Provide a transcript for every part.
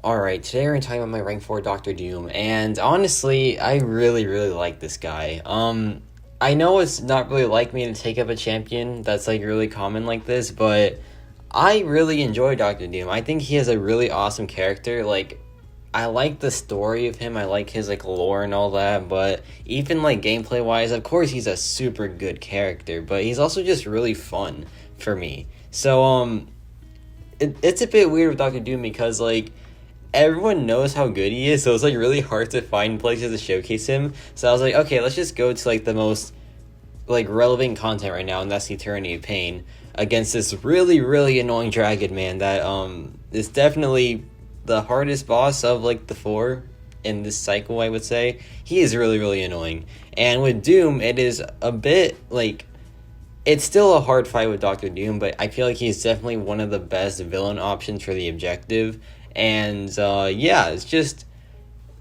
Alright, today we're talking about my rank 4 Doctor Doom, and honestly, I really, really like this guy. I know it's not really like me to take up a champion that's like really common like this, but I really enjoy Doctor Doom. I think he has a really awesome character. Like, I like the story of him, I like his like lore and all that, but even like gameplay wise, of course he's a super good character, but he's also just really fun for me. It's a bit weird with Doctor Doom because like everyone knows how good he is, so it's like really hard to find places to showcase him. So I was like, okay, let's just go to like the most like relevant content right now, and that's Eternity of Pain against this really, really annoying dragon man that is definitely the hardest boss of like the four in this cycle, I would say. He is really, really annoying. And with Doom, it is a bit like it's still a hard fight with Doctor Doom, but I feel like he's definitely one of the best villain options for the objective. And yeah, it's just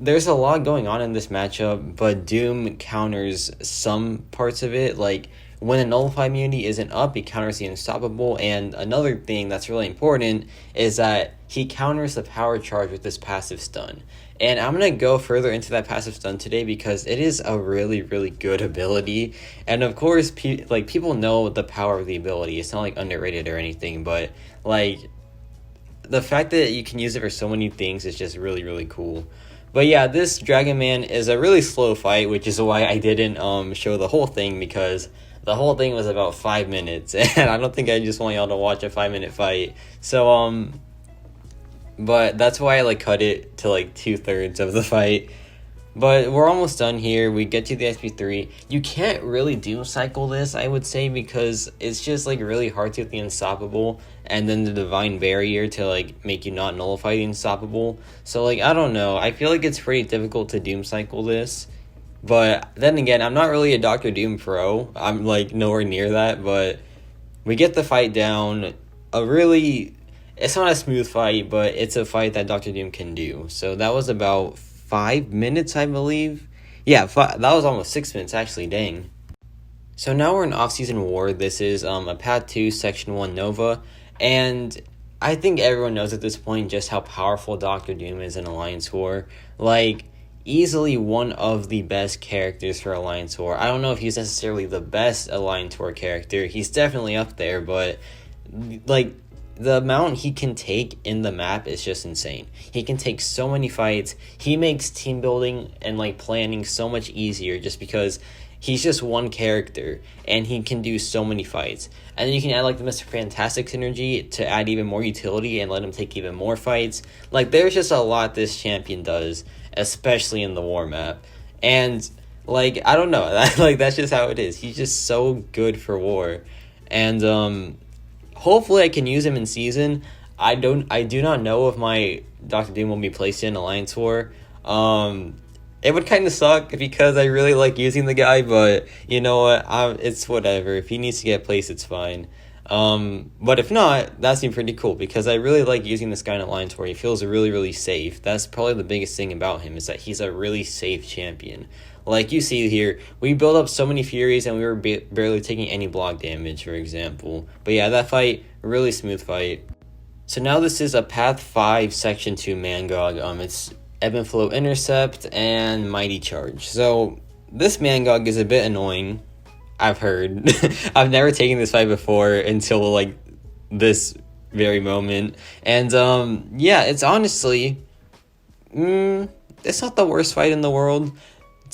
there's a lot going on in this matchup, but Doom counters some parts of it. Like when a Nullify immunity isn't up, he counters the Unstoppable. And another thing that's really important is that he counters the power charge with this passive stun. And I'm going to go further into that passive stun today because it is a really, really good ability. And of course, people know the power of the ability. It's not like underrated or anything, but like the fact that you can use it for so many things is just really, really cool. But yeah, this Dragon Man is a really slow fight, which is why I didn't show the whole thing, because the whole thing was about 5 minutes, and I don't think I just want y'all to watch a 5-minute fight. So but that's why I like cut it to like 2/3 of the fight. But we're almost done here. We get to the SP3. You can't really Doom Cycle this, I would say, because it's just like really hard to get the Unstoppable and then the Divine Barrier to like make you not nullify the Unstoppable. So like, I don't know. I feel like it's pretty difficult to Doom Cycle this. But then again, I'm not really a Doctor Doom pro. I'm like nowhere near that. But we get the fight down. It's not a smooth fight, but it's a fight that Doctor Doom can do. So that was about 5 minutes, I believe. Yeah, that was almost 6 minutes, actually, dang. So now we're in Off-Season War. This is a Path 2, Section 1 Nova. And I think everyone knows at this point just how powerful Doctor Doom is in Alliance War. Like, easily one of the best characters for Alliance War. I don't know if he's necessarily the best Alliance War character. He's definitely up there, but like the amount he can take in the map is just insane. He can take so many fights. He makes team building and like planning so much easier just because he's just one character and he can do so many fights. And then you can add like the Mr. Fantastic synergy to add even more utility and let him take even more fights. Like there's just a lot this champion does, especially in the war map. And like I don't know, like that's just how it is. He's just so good for war. And hopefully I can use him in season. I do not know if my Doctor Doom will be placed in Alliance War. It would kind of suck because I really like using the guy, but you know what? It's whatever. If he needs to get placed, it's fine. But if not, that seems pretty cool because I really like using this guy in Alliance War. He feels really, really safe. That's probably the biggest thing about him is that he's a really safe champion. Like you see here, we built up so many Furies and we were barely taking any block damage, for example. But yeah, that fight, really smooth fight. So now this is a Path 5 Section 2 Mangog. It's Ebb and Flow Intercept and Mighty Charge. So this Mangog is a bit annoying, I've heard. I've never taken this fight before until like this very moment. And yeah, it's honestly, it's not the worst fight in the world.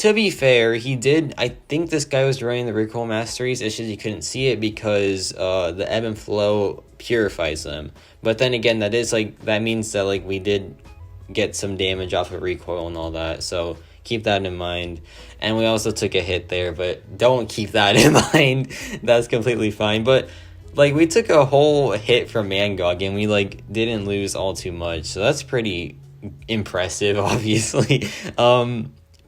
To be fair, I think this guy was running the recoil masteries. It's just you couldn't see it because the ebb and flow purifies them. But then again, that means that like we did get some damage off of recoil and all that. So keep that in mind. And we also took a hit there, but don't keep that in mind. That's completely fine. But like we took a whole hit from Mangog and we like didn't lose all too much. So that's pretty impressive, obviously.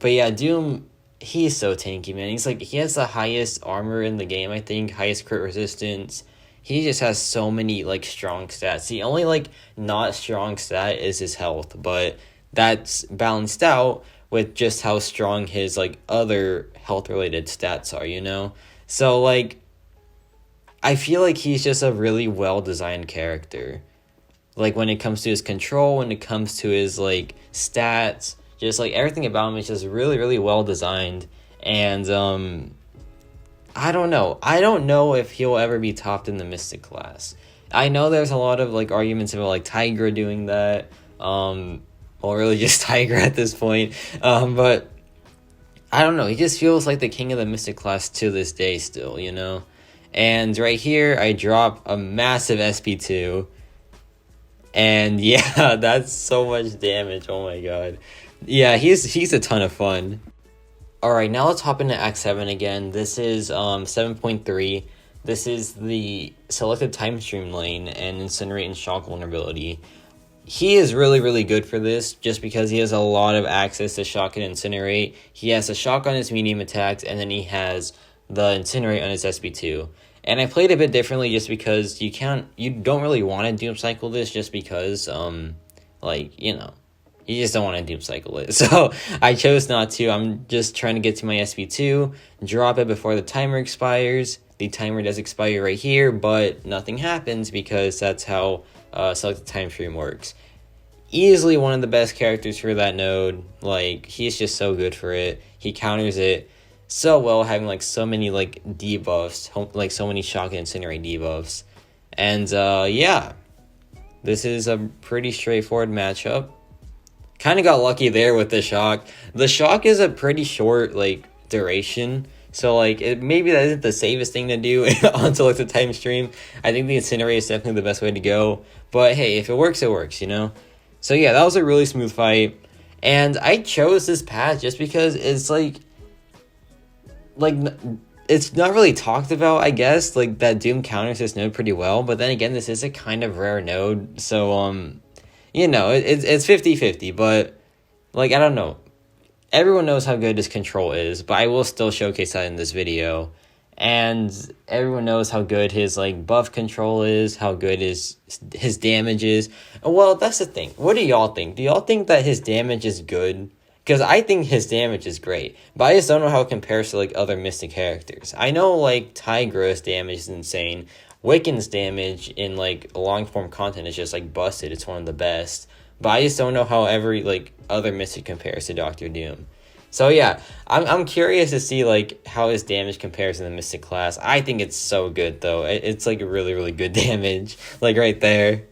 But yeah, Doom, he's so tanky, man. He has the highest armor in the game, I think, highest crit resistance. He just has so many, like, strong stats. The only, like, not strong stat is his health, but that's balanced out with just how strong his, like, other health-related stats are, you know? So, like, I feel like he's just a really well-designed character. like when it comes to his control, when it comes to his like stats, just like everything about him is just really, really well designed. And I don't know. I don't know if he'll ever be topped in the Mystic class. I know there's a lot of like arguments about like Tigra doing that. Or really just Tiger at this point. But I don't know. He just feels like the king of the Mystic class to this day still, you know? And right here, I drop a massive SP2. And yeah, that's so much damage. Oh my god. Yeah, he's a ton of fun. Alright, now let's hop into Act 7 again. This is 7.3. This is the selected time stream lane and Incinerate and Shock vulnerability. He is really, really good for this just because he has a lot of access to Shock and Incinerate. He has a Shock on his medium attacks, and then he has the Incinerate on his SP2. And I played a bit differently just because you don't really want to Doom Cycle this just because, like, you know, you just don't want to Doom Cycle it. So I chose not to. I'm just trying to get to my SP2, drop it before the timer expires. The timer does expire right here, but nothing happens because that's how selected time stream works. Easily one of the best characters for that node. Like, he's just so good for it. He counters it so well, having like so many like debuffs, like so many Shock and Incinerate debuffs. And yeah, this is a pretty straightforward matchup. Kind of got lucky there with the Shock. The Shock is a pretty short like duration, so like maybe that isn't the safest thing to do on selected time stream. I think the Incinerate is definitely the best way to go. But hey, if it works, it works, you know? So yeah, that was a really smooth fight. And I chose this path just because it's like it's not really talked about, I guess. Like, that Doom counters this node pretty well. But then again, this is a kind of rare node. So, you know, it's 50-50. But, like, I don't know. Everyone knows how good his control is. But I will still showcase that in this video. And everyone knows how good his like buff control is, how good his damage is. Well, that's the thing. What do y'all think? Do y'all think that his damage is good? Because I think his damage is great, but I just don't know how it compares to like other Mystic characters. I know like Tigra's damage is insane. Wiccan's damage in like long form content is just like busted. It's one of the best. But I just don't know how every like other Mystic compares to Doctor Doom. So yeah, I'm curious to see like how his damage compares in the Mystic class. I think it's so good though. It's like a really, really good damage, like right there.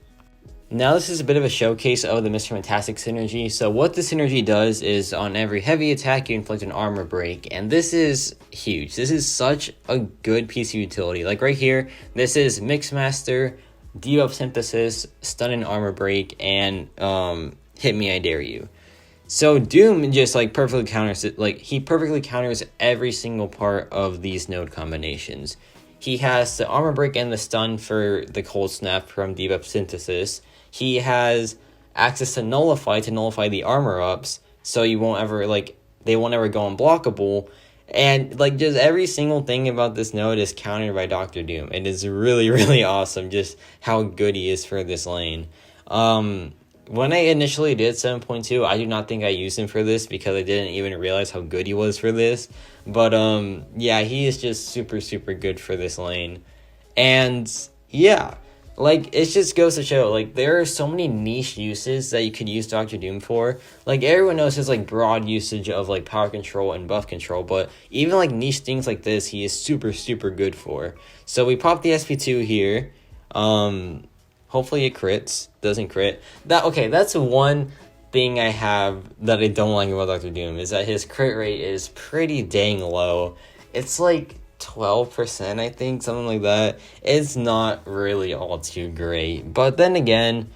Now this is a bit of a showcase of the Mr. Fantastic synergy. So what the synergy does is on every heavy attack you inflict an armor break, and this is huge. This is such a good piece of utility. Like right here, this is Mixmaster, debuff synthesis, stun and armor break, and hit me I dare you. So Doom just like perfectly counters it. Like he perfectly counters every single part of these node combinations. He has the armor break and the stun for the cold snap from debuff synthesis. He has access to nullify the armor ups, so you won't ever like they won't ever go unblockable. And like just every single thing about this node is countered by Doctor Doom. It is really, really awesome just how good he is for this lane. When I initially did 7.2, I do not think I used him for this because I didn't even realize how good he was for this. But yeah, he is just super, super good for this lane. And yeah, like it just goes to show, like there are so many niche uses that you could use Doctor Doom for. Like everyone knows his like broad usage of like power control and buff control, but even like niche things like this, he is super, super good for. So we pop the SP2 here. Hopefully it crits. Doesn't crit. That's one thing I have that I don't like about Doctor Doom is that his crit rate is pretty dang low. It's like 12%, I think, something like that. It's not really all too great. But then again,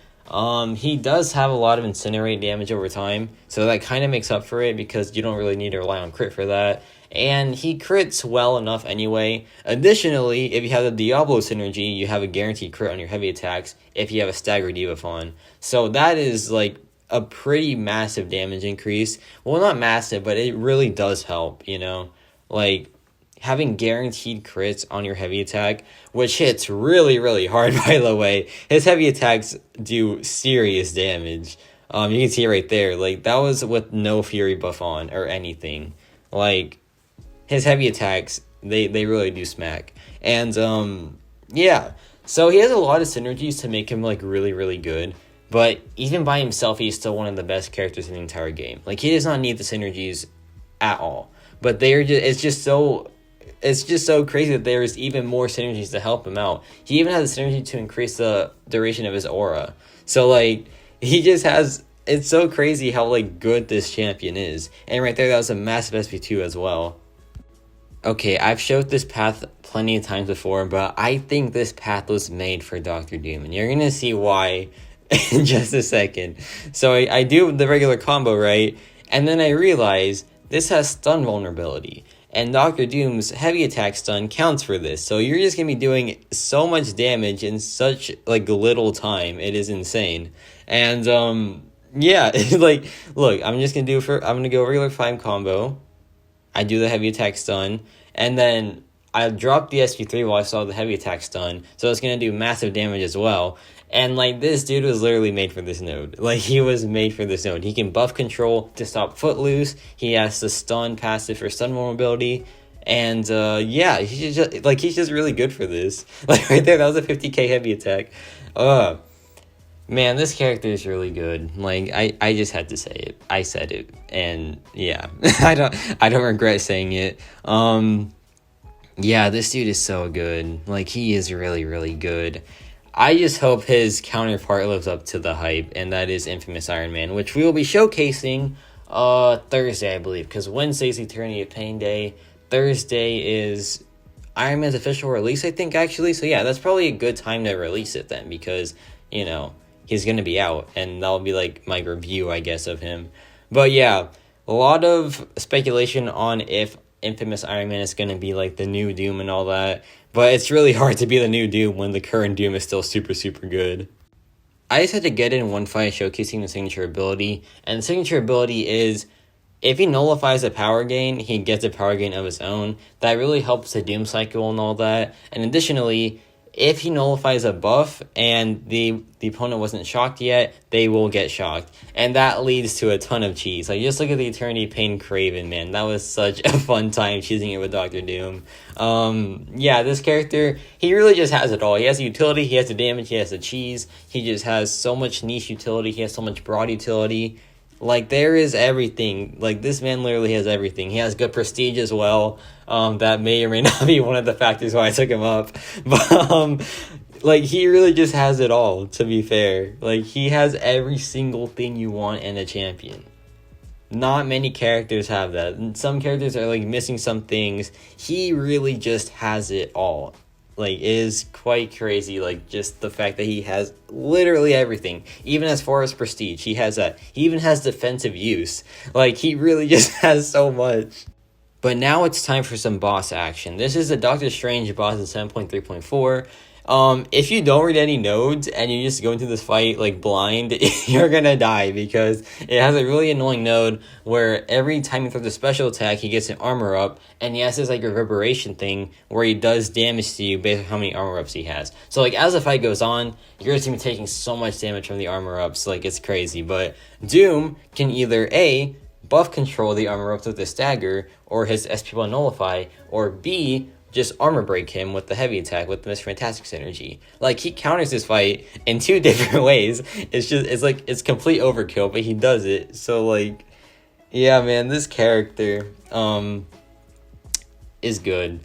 he does have a lot of incinerate damage over time, so that kind of makes up for it because you don't really need to rely on crit for that. And he crits well enough anyway. Additionally, if you have the Diablo synergy, you have a guaranteed crit on your heavy attacks if you have a stagger debuff on. So that is like a pretty massive damage increase. Well, not massive, but it really does help, you know? Like, having guaranteed crits on your heavy attack, which hits really, really hard, by the way. His heavy attacks do serious damage. You can see it right there. Like, that was with no Fury buff on or anything. Like, his heavy attacks, they really do smack. And, yeah. So he has a lot of synergies to make him like really, really good. But even by himself, he's still one of the best characters in the entire game. Like, he does not need the synergies at all. But they're just it's just so crazy that there's even more synergies to help him out. He even has the synergy to increase the duration of his aura. So like, he just has, it's so crazy how like good this champion is. And right there, that was a massive SP2 as well. Okay, I've showed this path plenty of times before, but I think this path was made for Dr. Doom, and you're gonna see why in just a second. So I do the regular combo, right? And then I realize this has stun vulnerability, and Dr. Doom's heavy attack stun counts for this. So you're just gonna be doing so much damage in such like little time. It is insane. And yeah, like, look, I'm gonna go regular 5 combo. I do the heavy attack stun, and then I drop the SP3 while I saw the heavy attack stun, so it's going to do massive damage as well. And like, this dude was literally made for this node. Like, he was made for this node. He can buff control to stop Footloose. He has the stun passive for stun vulnerability. And yeah, he's just really good for this. Like, right there, that was a 50k heavy attack. Man, this character is really good. Like, I just had to say it. I said it, and yeah, I don't regret saying it. Yeah, this dude is so good. Like, he is really, really good. I just hope his counterpart lives up to the hype, and that is Infamous Iron Man, which we will be showcasing Thursday, I believe, because Wednesday's Eternity of Pain Day. Thursday is Iron Man's official release, I think, actually. So yeah, that's probably a good time to release it then, because, you know, he's going to be out, and that'll be like my review, I guess, of him. But yeah, a lot of speculation on if Infamous Iron Man is going to be like the new Doom and all that, but it's really hard to be the new Doom when the current Doom is still super, super good. I just had to get in one fight showcasing the signature ability, and the signature ability is, if he nullifies a power gain, he gets a power gain of his own. That really helps the Doom cycle and all that. And additionally, if he nullifies a buff and the opponent wasn't shocked yet, they will get shocked. And that leads to a ton of cheese. Like, just look at the Eternity Pain Craven, man. That was such a fun time choosing it with Dr. Doom. Yeah, this character, he really just has it all. He has the utility, he has the damage, he has the cheese. He just has so much niche utility, he has so much broad utility. Like, there is everything. Like, this man literally has everything. He has good prestige as well. That may or may not be one of the factors why I took him up. But, like, he really just has it all, to be fair. Like, he has every single thing you want in a champion. Not many characters have that. And some characters are, like, missing some things. He really just has it all. Like, it is quite crazy, like, just the fact that he has literally everything. Even as far as prestige, he has that. He even has defensive use. Like, he really just has so much. But now it's time for some boss action. This is the Doctor Strange boss in 7.3.4. If you don't read any nodes and you just go into this fight like blind, you're gonna die, because it has a really annoying node where every time you throw the special attack, he gets an armor up, and he has this like reverberation thing where he does damage to you based on how many armor ups he has. So like, as the fight goes on, you're just gonna be taking so much damage from the armor ups, like, it's crazy. But Doom can either A, buff control the armor ups with the stagger or his SP1 nullify, or B, just armor break him with the heavy attack with the Mr. Fantastic synergy. Like, he counters this fight in 2 different ways. It's complete overkill, but he does it. So like, yeah, man, this character is good.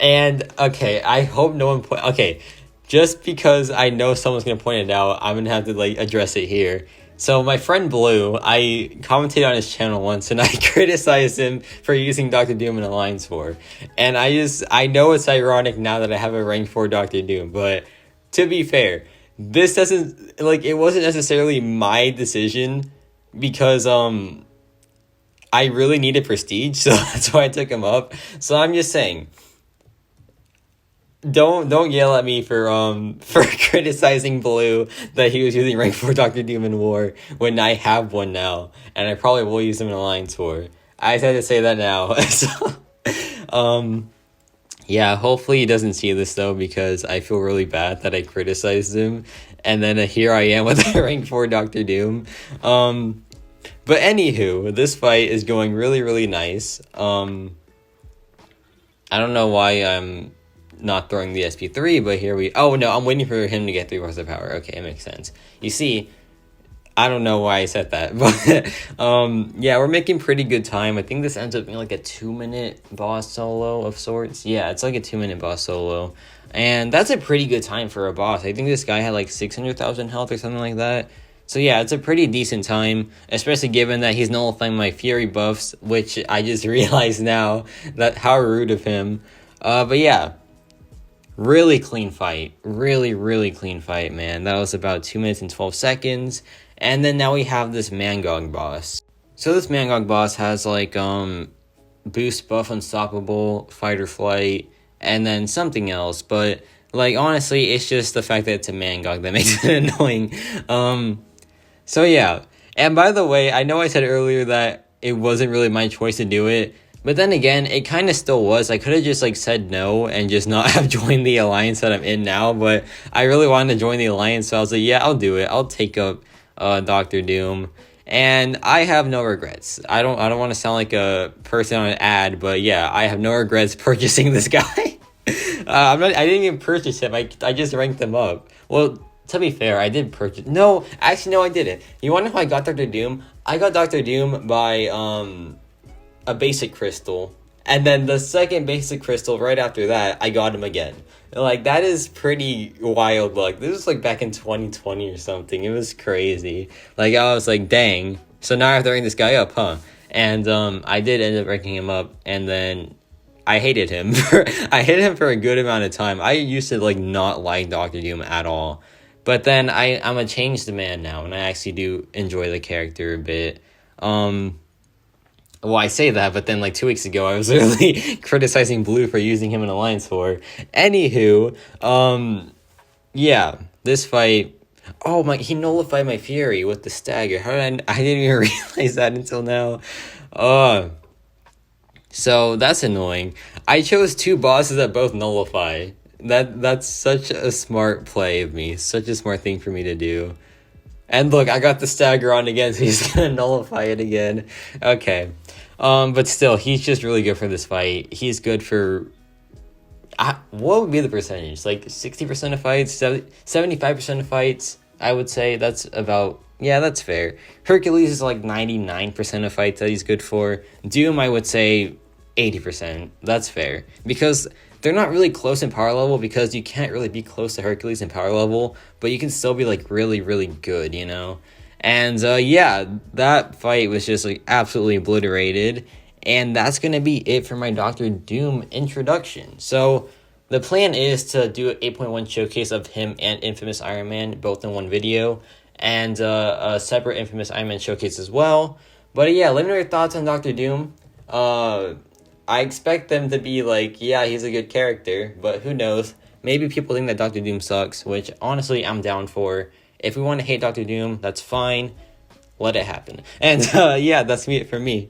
And okay, I hope no one okay, just because I know someone's gonna point it out, I'm gonna have to like address it here. So my friend Blue, I commented on his channel once, and I criticized him for using Dr. Doom in Alliance 4. And I know it's ironic now that I have a rank 4 Dr. Doom, but to be fair, this doesn't, like, it wasn't necessarily my decision, because I really needed prestige, so that's why I took him up. So I'm just saying, don't yell at me for criticizing Blue that he was using rank 4 Dr. Doom in War when I have one now, and I probably will use him in Alliance 4. I just had to say that now. So, yeah, hopefully he doesn't see this though, because I feel really bad that I criticized him, and then here I am with a rank 4 Dr. Doom. But anywho, this fight is going really, really nice. I don't know why I'm not throwing the SP3, but here we... Oh, no, I'm waiting for him to get 3 horsepower. Okay, it makes sense. You see, I don't know why I said that, but yeah, we're making pretty good time. I think this ends up being like a 2-minute boss solo of sorts. Yeah, it's like a 2-minute boss solo, and that's a pretty good time for a boss. I think this guy had like 600,000 health or something like that. So yeah, it's a pretty decent time, especially given that he's nullifying my fury buffs, which I just realized now that how rude of him. But yeah, really clean fight. Really clean fight, man. That was about 2 minutes and 12 seconds. And then now we have this Mangog boss. So this Mangog boss has like boost buff unstoppable, fight or flight, and then something else. But like honestly, it's just the fact that it's a Mangog that makes it annoying. So yeah. And by the way, I know I said earlier that it wasn't really my choice to do it, but then again, it kind of still was. I could have just like said no and just not have joined the alliance that I'm in now, but I really wanted to join the alliance, so I was like, yeah, I'll do it. I'll take up Dr. Doom, and I have no regrets. I don't want to sound like a person on an ad, but yeah, I have no regrets purchasing this guy. I didn't even purchase him. I just ranked him up. Well, to be fair, I did purchase. No, actually, no, I didn't. You want to know how I got Dr. Doom? I got Dr. Doom by a basic crystal, and then the second basic crystal right after that, I got him again. Like, that is pretty wild luck. This was like back in 2020 or something. It was crazy. Like, I was like, dang. So now I have to rank this guy up, huh? And I did end up ranking him up, and then I hated him. I hated him for a good amount of time. I used to like not like Dr. Doom at all. But then I'm a changed man now, and I actually do enjoy the character a bit. Well, I say that, but then like 2 weeks ago, I was really criticizing Blue for using him in Alliance War. Anywho, yeah, this fight. Oh my, he nullified my fury with the stagger. How did I didn't even realize that until now. So that's annoying. I chose 2 bosses that both nullify. That's such a smart play of me. Such a smart thing for me to do. And look, I got the stagger on again, so he's gonna nullify it again. Okay. But still, he's just really good for this fight. He's good for... what would be the percentage? Like 60% of fights? 75% of fights? I would say that's about... Yeah, that's fair. Hercules is like 99% of fights that he's good for. Doom, I would say 80%. That's fair. Because... they're not really close in power level, because you can't really be close to Hercules in power level, but you can still be like really good, you know? And yeah, that fight was just like absolutely obliterated, and that's gonna be it for my Dr. Doom introduction. So the plan is to do an 8.1 showcase of him and Infamous Iron Man both in one video, and a separate Infamous Iron Man showcase as well. But yeah, let me know your thoughts on Dr. Doom. I expect them to be like, yeah, he's a good character, but who knows? Maybe people think that Dr. Doom sucks, which honestly I'm down for. If we want to hate Dr. Doom, that's fine. Let it happen. And yeah, that's it for me.